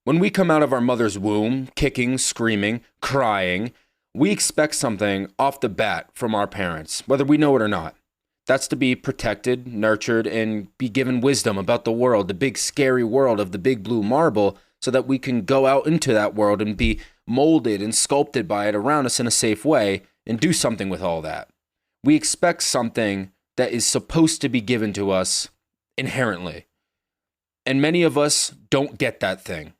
When we come out of our mother's womb, kicking, screaming, crying, we expect something off the bat from our parents, whether we know it or not. That's to be protected, nurtured, and be given wisdom about the world, the big scary world of the big blue marble, so that we can go out into that world and be molded and sculpted by it around us in a safe way and do something with all that. We expect something that is supposed to be given to us inherently. And many of us don't get that thing,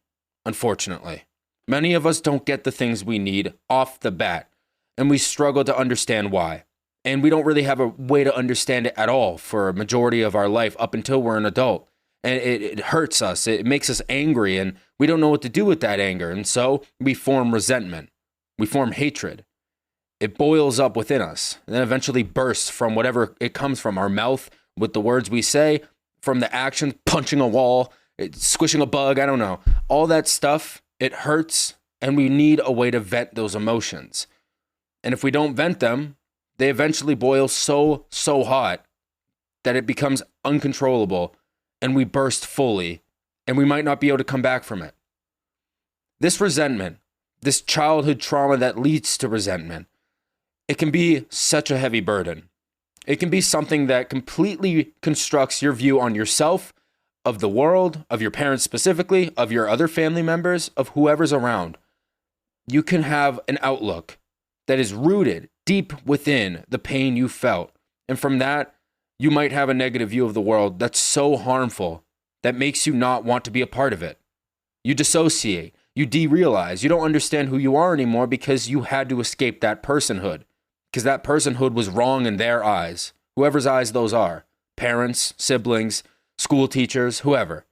unfortunately. Many of us don't get the things we need off the bat, and we struggle to understand why. And we don't really have a way to understand it at all for a majority of our life up until we're an adult. And it hurts us. It makes us angry, and we don't know what to do with that anger. And so we form resentment. We form hatred. It boils up within us and then eventually bursts from whatever it comes from, our mouth with the words we say, from the action, punching a wall, squishing a bug, I don't know. All that stuff, it hurts, and we need a way to vent those emotions. And if we don't vent them, they eventually boil so hot that it becomes uncontrollable and we burst fully, and we might not be able to come back from it. This resentment, this childhood trauma that leads to resentment, it can be such a heavy burden. It can be something that completely constructs your view on yourself, of the world, of your parents specifically, of your other family members, of whoever's around. You can have an outlook that is rooted deep within the pain you felt. And from that, you might have a negative view of the world that's so harmful that makes you not want to be a part of it. You dissociate, you derealize, you don't understand who you are anymore because you had to escape that personhood. Because that personhood was wrong in their eyes, whoever's eyes those are, parents, siblings, school teachers, whoever.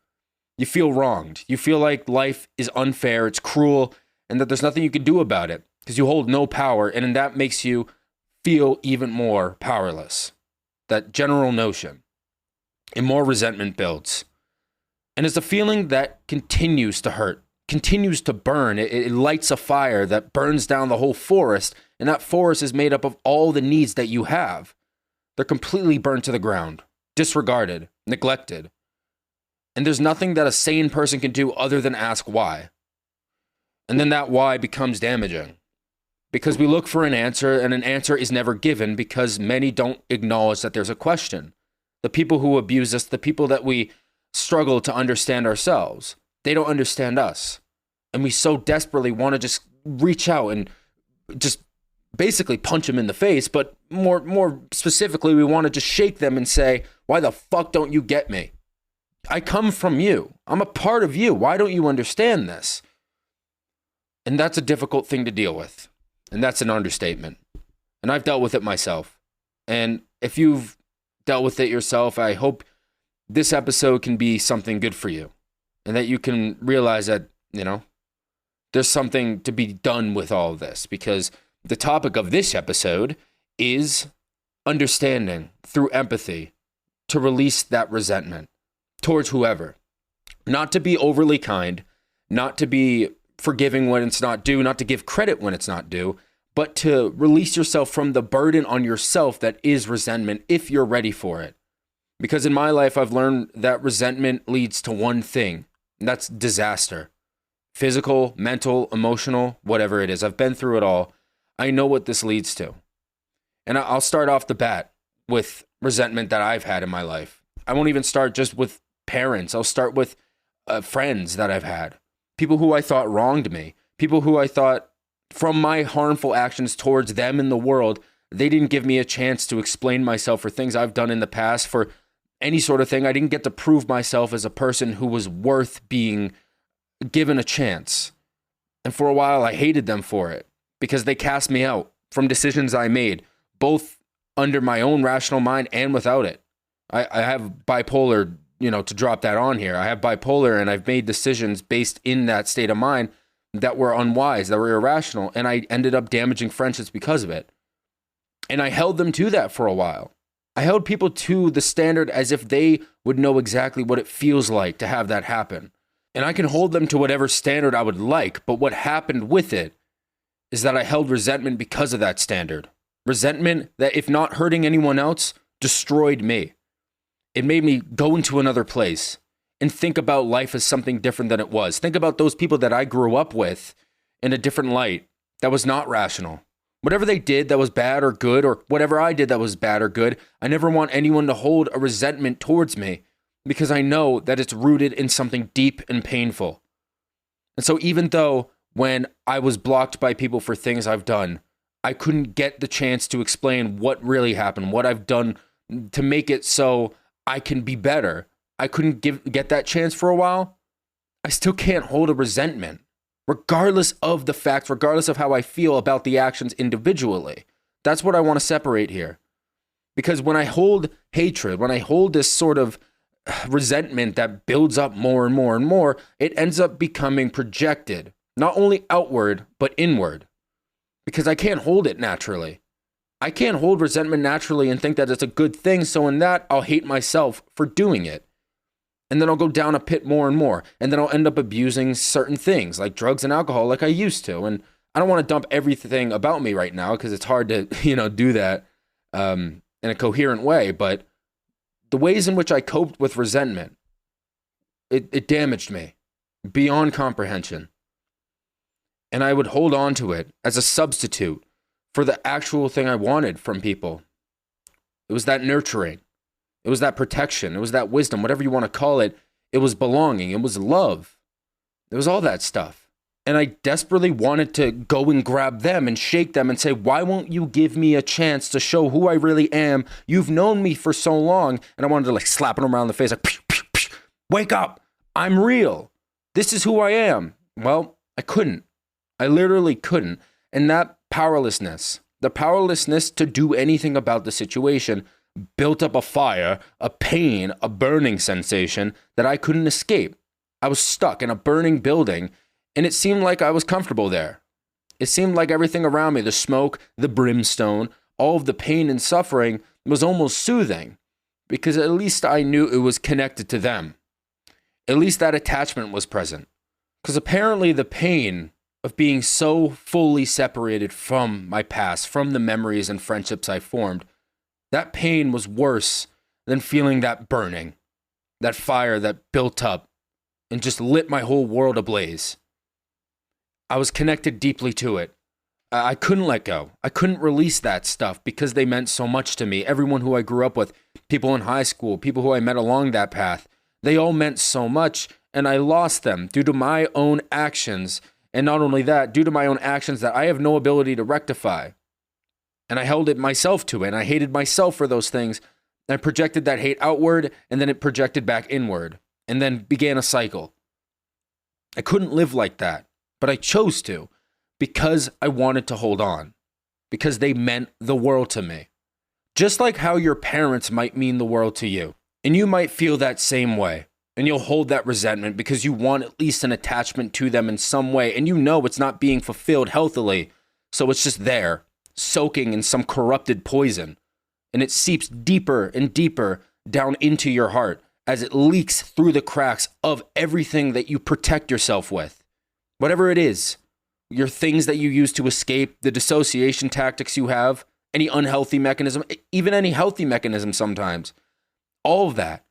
You feel wronged. You feel like life is unfair, it's cruel, and that there's nothing you can do about it because you hold no power, and that makes you feel even more powerless. That general notion. And more resentment builds. And it's a feeling that continues to hurt, continues to burn. It lights a fire that burns down the whole forest, and that forest is made up of all the needs that you have. They're completely burned to the ground, disregarded, neglected. And there's nothing that a sane person can do other than ask why. And then that why becomes damaging. Because we look for an answer, and an answer is never given because many don't acknowledge that there's a question. The people who abuse us, the people that we struggle to understand ourselves, they don't understand us. And we so desperately want to just reach out and just basically punch them in the face, but more specifically, we want to just shake them and say, why the fuck don't you get me? I come from you. I'm a part of you. Why don't you understand this? And that's a difficult thing to deal with. And that's an understatement. And I've dealt with it myself. And if you've dealt with it yourself, I hope this episode can be something good for you. And that you can realize that, there's something to be done with all of this. Because the topic of this episode is understanding through empathy to release that resentment towards whoever. Not to be overly kind, not to be forgiving when it's not due, not to give credit when it's not due, but to release yourself from the burden on yourself that is resentment if you're ready for it. Because in my life, I've learned that resentment leads to one thing, and that's disaster. Physical, mental, emotional, whatever it is. I've been through it all. I know what this leads to. And I'll start off the bat with resentment that I've had in my life. I won't even start just with parents. I'll start with friends that I've had. People who I thought wronged me. People who I thought, from my harmful actions towards them in the world, they didn't give me a chance to explain myself for things I've done in the past, for any sort of thing. I didn't get to prove myself as a person who was worth being given a chance. And for a while, I hated them for it because they cast me out from decisions I made, both under my own rational mind and without it. I have bipolar, to drop that on here. I have bipolar, and I've made decisions based in that state of mind that were unwise, that were irrational, and I ended up damaging friendships because of it. And I held them to that for a while. I held people to the standard as if they would know exactly what it feels like to have that happen. And I can hold them to whatever standard I would like, but what happened with it is that I held resentment because of that standard. Resentment that, if not hurting anyone else, destroyed me. It made me go into another place. and think about life as something different than it was. Think about those people that I grew up with in a different light that was not rational. Whatever they did that was bad or good, or whatever I did that was bad or good, I never want anyone to hold a resentment towards me because I know that it's rooted in something deep and painful. And so even though when I was blocked by people for things I've done, I couldn't get the chance to explain what really happened, what I've done to make it so I can be better. I couldn't get that chance for a while. I still can't hold a resentment, regardless of the facts, regardless of how I feel about the actions individually. That's what I want to separate here. Because when I hold hatred, when I hold this sort of resentment that builds up more and more and more, it ends up becoming projected, not only outward, but inward. Because I can't hold it naturally. I can't hold resentment naturally and think that it's a good thing, so in that, I'll hate myself for doing it. And then I'll go down a pit more and more. And then I'll end up abusing certain things like drugs and alcohol like I used to. And I don't want to dump everything about me right now because it's hard to, do that in a coherent way. But the ways in which I coped with resentment, it damaged me beyond comprehension. And I would hold on to it as a substitute for the actual thing I wanted from people. It was that nurturing. It was that protection. It was that wisdom, whatever you want to call it. It was belonging. It was love. It was all that stuff. And I desperately wanted to go and grab them and shake them and say, why won't you give me a chance to show who I really am? You've known me for so long. And I wanted to slap them around the face like, psh, psh, psh, wake up. I'm real. This is who I am. Well, I couldn't. I literally couldn't. And that powerlessness, the powerlessness to do anything about the situation, built up a fire, a pain, a burning sensation that I couldn't escape. I was stuck in a burning building, and it seemed like I was comfortable there. It seemed like everything around me, the smoke, the brimstone, all of the pain and suffering was almost soothing, because at least I knew it was connected to them. At least that attachment was present. Because apparently the pain of being so fully separated from my past, from the memories and friendships I formed, that pain was worse than feeling that burning, that fire that built up and just lit my whole world ablaze. I was connected deeply to it. I couldn't let go. I couldn't release that stuff because they meant so much to me. Everyone who I grew up with, people in high school, people who I met along that path, they all meant so much, and I lost them due to my own actions. And not only that, due to my own actions that I have no ability to rectify. And I held it myself to it, and I hated myself for those things. And I projected that hate outward, and then it projected back inward, and then began a cycle. I couldn't live like that, but I chose to because I wanted to hold on, because they meant the world to me. Just like how your parents might mean the world to you, and you might feel that same way. And you'll hold that resentment because you want at least an attachment to them in some way. And you know it's not being fulfilled healthily. So it's just there, soaking in some corrupted poison. And it seeps deeper and deeper down into your heart as it leaks through the cracks of everything that you protect yourself with. Whatever it is, your things that you use to escape, the dissociation tactics you have, any unhealthy mechanism, even any healthy mechanism sometimes. All of that.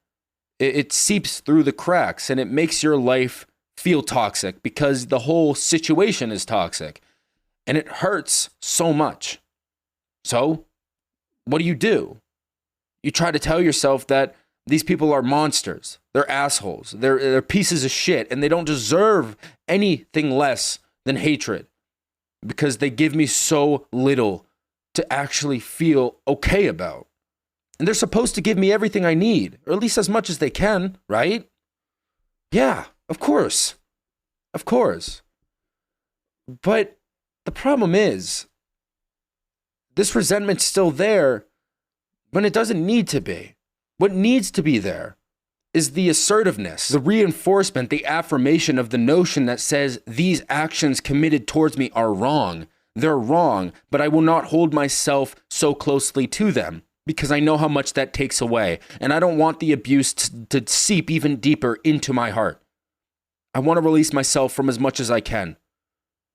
It seeps through the cracks and it makes your life feel toxic because the whole situation is toxic and it hurts so much. So what do? You try to tell yourself that these people are monsters. They're assholes. They're pieces of shit and they don't deserve anything less than hatred because they give me so little to actually feel okay about. And they're supposed to give me everything I need, or at least as much as they can, right? Yeah, of course. Of course. But the problem is, this resentment's still there when it doesn't need to be. What needs to be there is the assertiveness, the reinforcement, the affirmation of the notion that says these actions committed towards me are wrong. They're wrong, but I will not hold myself so closely to them. Because I know how much that takes away. And I don't want the abuse to seep even deeper into my heart. I want to release myself from as much as I can.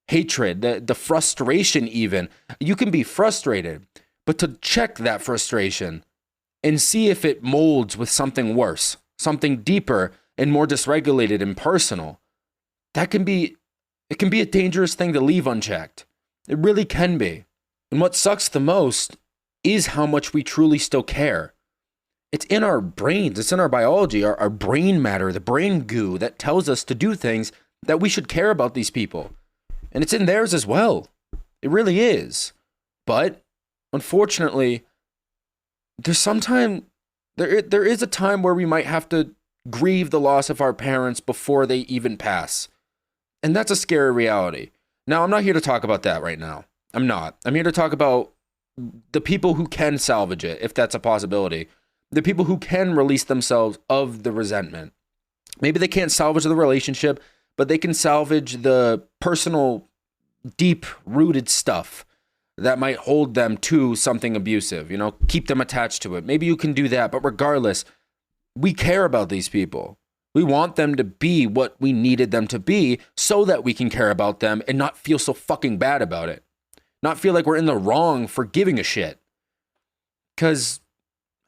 Hatred, the frustration even. You can be frustrated, but to check that frustration and see if it molds with something worse, something deeper, and more dysregulated and personal, it can be a dangerous thing to leave unchecked. It really can be. And what sucks the most is how much we truly still care. It's in our brains, it's in our biology, our brain matter, the brain goo that tells us to do things that we should care about these people. And it's in theirs as well. It really is. But unfortunately, there is a time where we might have to grieve the loss of our parents before they even pass. And that's a scary reality. Now, I'm not here to talk about that right now. I'm not. I'm here to talk about the people who can salvage it, if that's a possibility. The people who can release themselves of the resentment. Maybe they can't salvage the relationship, but they can salvage the personal, deep-rooted stuff that might hold them to something abusive, keep them attached to it. Maybe you can do that, but regardless, we care about these people. We want them to be what we needed them to be so that we can care about them and not feel so fucking bad about it. Not feel like we're in the wrong for giving a shit. Because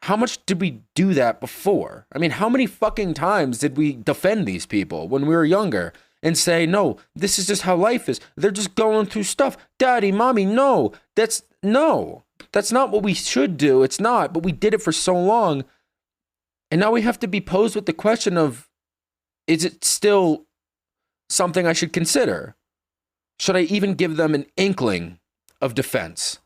how much did we do that before? I mean, how many fucking times did we defend these people when we were younger and say, no, this is just how life is. They're just going through stuff. Daddy, mommy, no. That's not what we should do. It's not, but we did it for so long. And now we have to be posed with the question of, is it still something I should consider? Should I even give them an inkling of defense?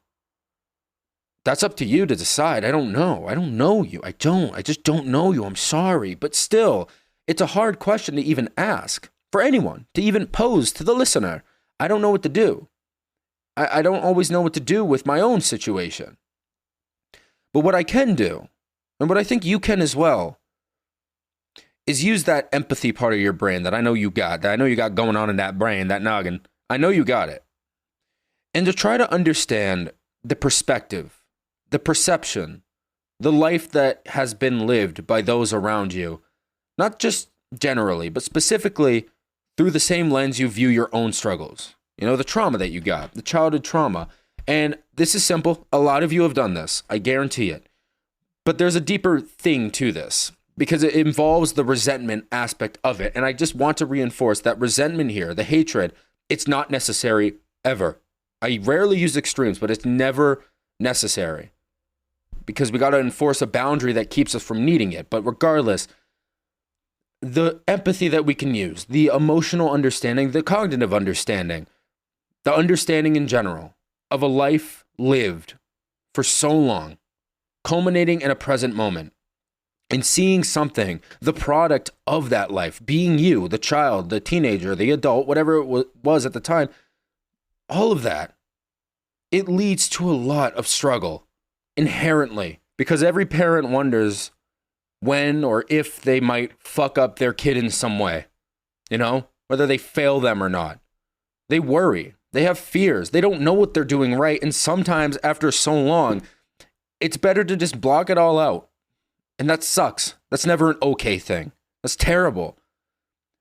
That's up to you to decide. I don't know. I don't know you. I just don't know you. I'm sorry. But still, it's a hard question to even ask for anyone, to even pose to the listener. I don't know what to do. I don't always know what to do with my own situation. But what I can do, and what I think you can as well, is use that empathy part of your brain that I know you got going on in that brain, that noggin. I know you got it. And to try to understand the perspective, the perception, the life that has been lived by those around you, not just generally, but specifically through the same lens you view your own struggles. The trauma that you got, the childhood trauma. And this is simple. A lot of you have done this. I guarantee it. But there's a deeper thing to this because it involves the resentment aspect of it. And I just want to reinforce that resentment here, the hatred, it's not necessary ever. I rarely use extremes, but it's never necessary because we got to enforce a boundary that keeps us from needing it. But regardless, the empathy that we can use, the emotional understanding, the cognitive understanding, the understanding in general of a life lived for so long, culminating in a present moment, and seeing something, the product of that life, being you, the child, the teenager, the adult, whatever it was at the time, all of that, it leads to a lot of struggle inherently because every parent wonders when or if they might fuck up their kid in some way, whether they fail them or not. They worry. They have fears. They don't know what they're doing right. And sometimes after so long, it's better to just block it all out. And that sucks. That's never an okay thing. That's terrible.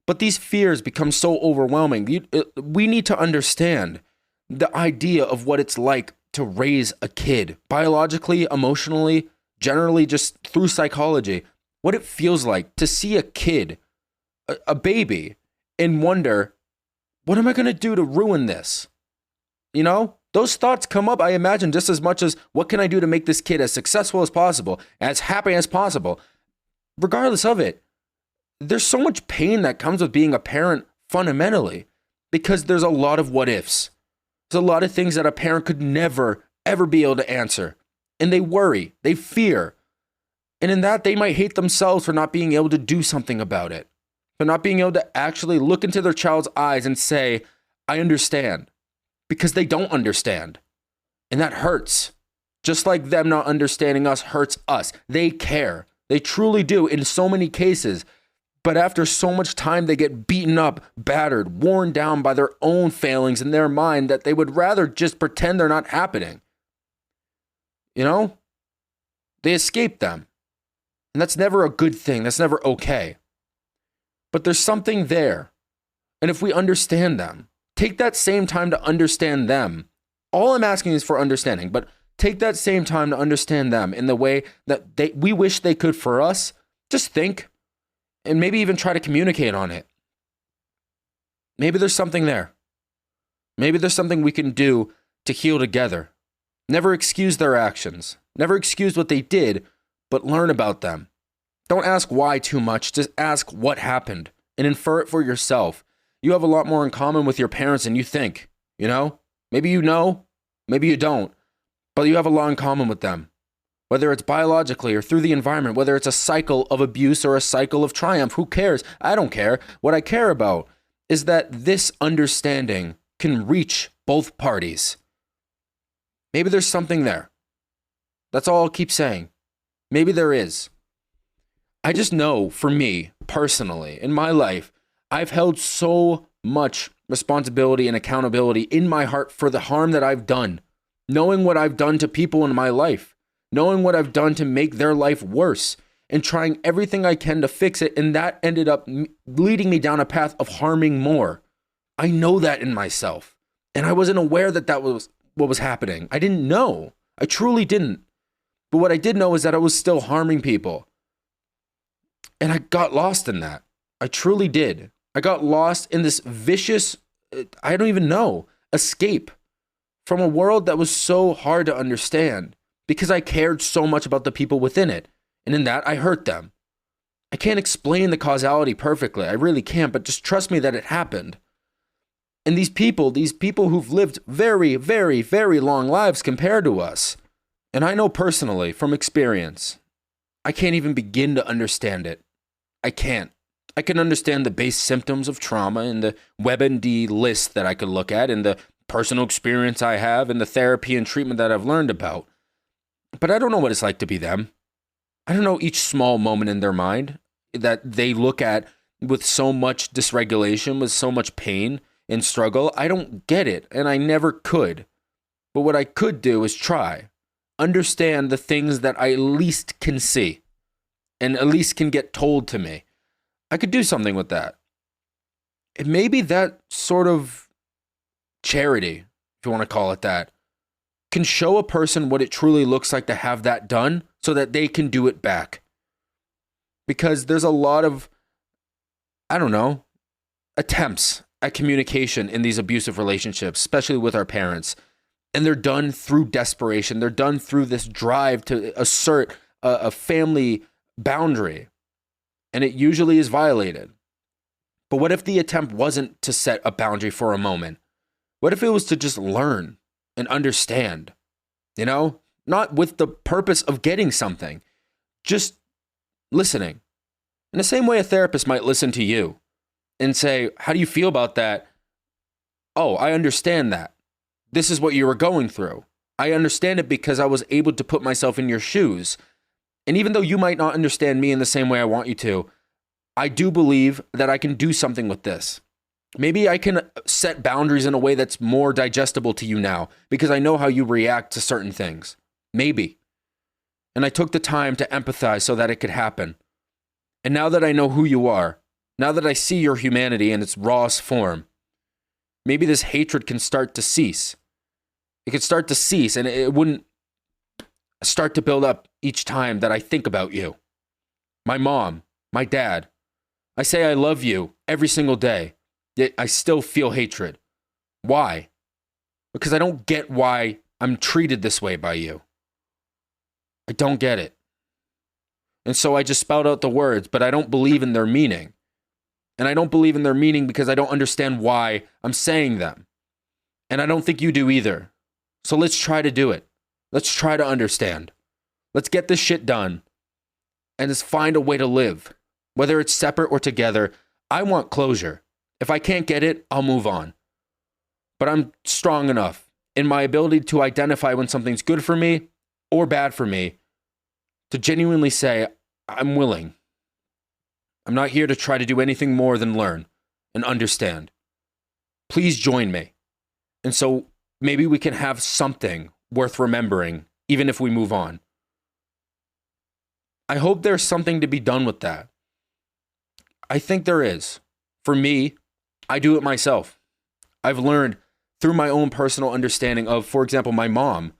But these fears become so overwhelming. We need to understand the idea of what it's like to raise a kid, biologically, emotionally, generally just through psychology, what it feels like to see a kid, a baby, and wonder, what am I going to do to ruin this? Those thoughts come up, I imagine, just as much as what can I do to make this kid as successful as possible, as happy as possible. Regardless of it, there's so much pain that comes with being a parent fundamentally because there's a lot of what ifs. There's a lot of things that a parent could never, ever be able to answer. And they worry, they fear. And in that, they might hate themselves for not being able to do something about it. For not being able to actually look into their child's eyes and say, I understand. Because they don't understand. And that hurts. Just like them not understanding us hurts us. They care. They truly do in so many cases. But after so much time, they get beaten up, battered, worn down by their own failings in their mind that they would rather just pretend they're not happening. They escape them. And that's never a good thing. That's never okay. But there's something there. And if we understand them, take that same time to understand them. All I'm asking is for understanding, but take that same time to understand them in the way that we wish they could for us. Just think, and maybe even try to communicate on it. Maybe there's something there. Maybe there's something we can do to heal together. Never excuse their actions. Never excuse what they did, but learn about them. Don't ask why too much. Just ask what happened and infer it for yourself. You have a lot more in common with your parents than you think, you know? Maybe you know, maybe you don't, but you have a lot in common with them. Whether it's biologically or through the environment, whether it's a cycle of abuse or a cycle of triumph, who cares? I don't care. What I care about is that this understanding can reach both parties. Maybe there's something there. That's all I'll keep saying. Maybe there is. I just know, for me, personally, in my life, I've held so much responsibility and accountability in my heart for the harm that I've done, knowing what I've done to people in my life, knowing what I've done to make their life worse, and trying everything I can to fix it, and that ended up leading me down a path of harming more. I know that in myself, and I wasn't aware that that was what was happening. I didn't know. I truly didn't. But what I did know is that I was still harming people. And I got lost in that. I truly did. I got lost in this vicious, I don't even know, escape from a world that was so hard to understand because I cared so much about the people within it. And in that, I hurt them. I can't explain the causality perfectly. I really can't, but just trust me that it happened. And these people who've lived very, very, very long lives compared to us, and I know personally from experience, I can't even begin to understand it. I can't. I can understand the base symptoms of trauma and the WebMD list that I could look at and the personal experience I have and the therapy and treatment that I've learned about. But I don't know what it's like to be them. I don't know each small moment in their mind that they look at with so much dysregulation, with so much pain and struggle. I don't get it, and I never could. But what I could do is try. Understand the things that I at least can see and at least can get told to me. I could do something with that. And maybe that sort of charity, if you want to call it that, can show a person what it truly looks like to have that done so that they can do it back. Because there's a lot of, attempts at communication in these abusive relationships, especially with our parents. And they're done through desperation. They're done through this drive to assert a family boundary. And it usually is violated. But what if the attempt wasn't to set a boundary for a moment? What if it was to just learn and understand? Not with the purpose of getting something, just listening. In the same way a therapist might listen to you and say, how do you feel about that? Oh, I understand that. This is what you were going through. I understand it because I was able to put myself in your shoes. And even though you might not understand me in the same way I want you to, I do believe that I can do something with this. Maybe I can set boundaries in a way that's more digestible to you now because I know how you react to certain things. Maybe. And I took the time to empathize so that it could happen. And now that I know who you are, now that I see your humanity in its rawest form, maybe this hatred can start to cease. It could start to cease and it wouldn't start to build up each time that I think about you. My mom, my dad. I say I love you every single day, yet I still feel hatred. Why? Because I don't get why I'm treated this way by you. I don't get it. And so I just spout out the words, but I don't believe in their meaning. And I don't believe in their meaning because I don't understand why I'm saying them. And I don't think you do either. So let's try to do it. Let's try to understand. Let's get this shit done. And let's find a way to live. Whether it's separate or together, I want closure. If I can't get it, I'll move on. But I'm strong enough in my ability to identify when something's good for me or bad for me to genuinely say, I'm willing. I'm not here to try to do anything more than learn and understand. Please join me. And so maybe we can have something worth remembering, even if we move on. I hope there's something to be done with that. I think there is. For me, I do it myself. I've learned through my own personal understanding of, for example, my mom,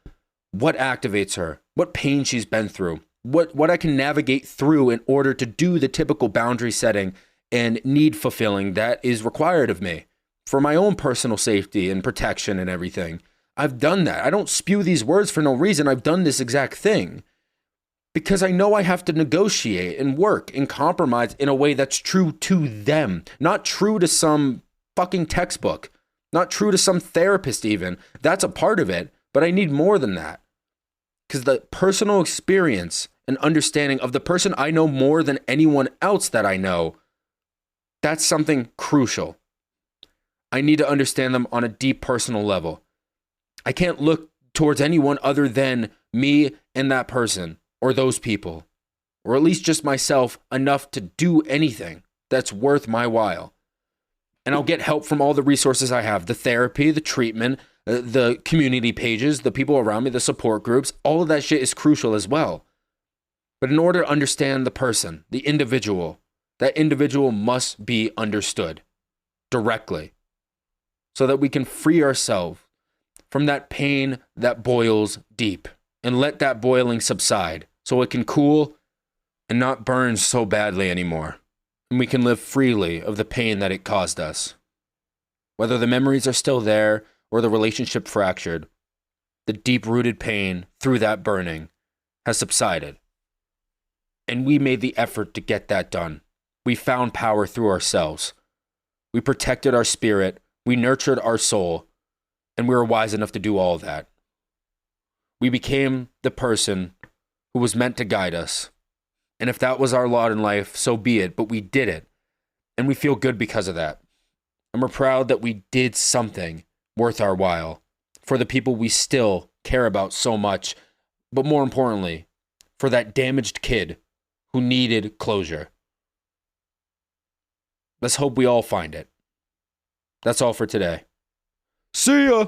what activates her, what pain she's been through, what I can navigate through in order to do the typical boundary setting and need fulfilling that is required of me for my own personal safety and protection and everything. I've done that. I don't spew these words for no reason. I've done this exact thing because I know I have to negotiate and work and compromise in a way that's true to them, not true to some fucking textbook, not true to some therapist even. That's a part of it, but I need more than that. Because the personal experience and understanding of the person I know more than anyone else that I know, that's something crucial. I need to understand them on a deep personal level. I can't look towards anyone other than me and that person or those people, or at least just myself enough to do anything that's worth my while. And I'll get help from all the resources I have, the therapy, the treatment, the community pages, the people around me, the support groups. All of that shit is crucial as well. But in order to understand the person, the individual, that individual must be understood directly so that we can free ourselves from that pain that boils deep and let that boiling subside so it can cool and not burn so badly anymore. And we can live freely of the pain that it caused us. Whether the memories are still there or the relationship fractured, the deep-rooted pain through that burning has subsided. And we made the effort to get that done. We found power through ourselves. We protected our spirit. We nurtured our soul. And we were wise enough to do all of that. We became the person who was meant to guide us. And if that was our lot in life, so be it. But we did it. And we feel good because of that. And we're proud that we did something worth our while for the people we still care about so much. But more importantly, for that damaged kid who needed closure. Let's hope we all find it. That's all for today. See ya!